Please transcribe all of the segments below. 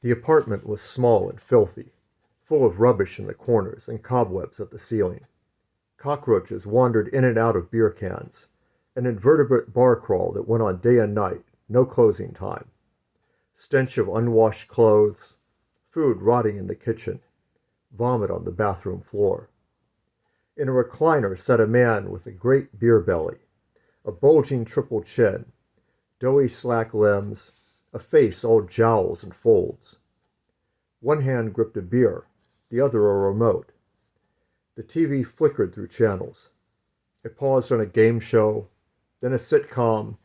The apartment was small and filthy, full of rubbish in the corners and cobwebs at the ceiling. Cockroaches wandered in and out of beer cans, an invertebrate bar crawl that went on day and night, no closing time. Stench of unwashed clothes, food rotting in the kitchen, vomit on the bathroom floor. In a recliner sat a man with a great beer belly, a bulging triple chin, doughy slack limbs, a face all jowls and folds. One hand gripped a beer, the other a remote. The TV flickered through channels. It paused on a game show, then a sitcom,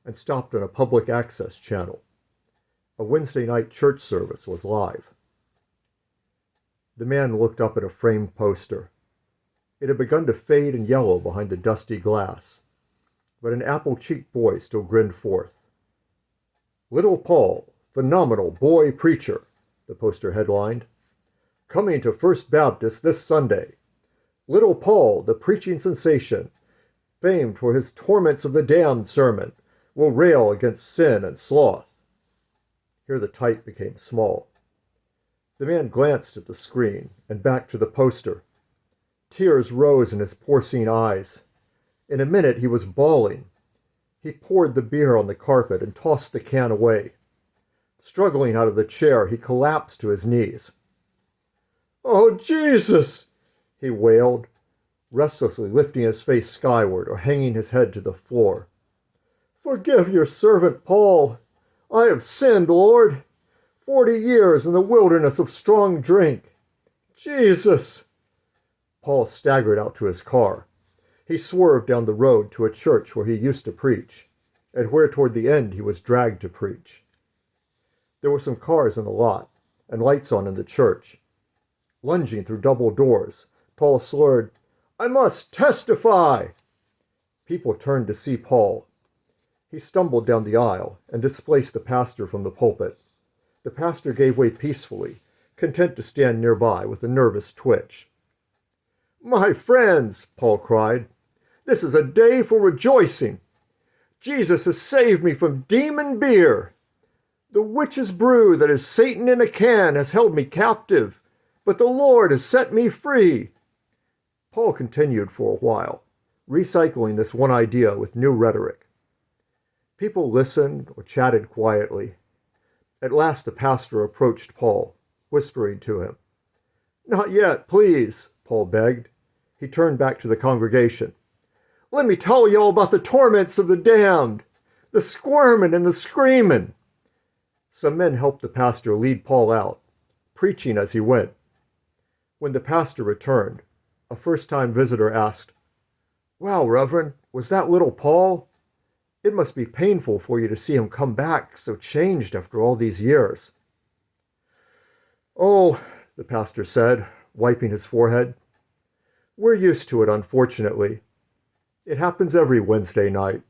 and stopped on a public access channel. A Wednesday night church service was live. The man looked up at a framed poster. It had begun to fade and yellow behind the dusty glass, but an apple-cheeked boy still grinned forth. "Little Paul, phenomenal boy preacher," the poster headlined. "Coming to First Baptist this Sunday. Little Paul, the preaching sensation, famed for his Torments of the Damned sermon, will rail against sin and sloth." Here the type became small. The man glanced at the screen and back to the poster. Tears rose in his porcine eyes. In a minute he was bawling. He poured the beer on the carpet and tossed the can away. Struggling out of the chair, he collapsed to his knees. "Oh, Jesus!" he wailed, restlessly lifting his face skyward or hanging his head to the floor. "Forgive your servant Paul. I have sinned, Lord. 40 years in the wilderness of strong drink. Jesus!" Paul staggered out to his car. He swerved down the road to a church where he used to preach, and where toward the end he was dragged to preach. There were some cars in the lot, and lights on in the church. Lunging through double doors, Paul slurred, "I must testify!" People turned to see Paul. He stumbled down the aisle and displaced the pastor from the pulpit. The pastor gave way peacefully, content to stand nearby with a nervous twitch. "My friends," Paul cried, "this is a day for rejoicing. Jesus has saved me from demon beer. The witch's brew that is Satan in a can has held me captive, but the Lord has set me free." Paul continued for a while, recycling this one idea with new rhetoric. People listened or chatted quietly. At last the pastor approached Paul, whispering to him. "Not yet, please," Paul begged. He turned back to the congregation. "Let me tell y'all about the torments of the damned, the squirming and the screaming." Some men helped the pastor lead Paul out, preaching as he went. When the pastor returned, a first-time visitor asked, "Wow, Reverend, was that little Paul? It must be painful for you to see him come back so changed after all these years." "Oh," the pastor said, wiping his forehead. "We're used to it, unfortunately. It happens every Wednesday night.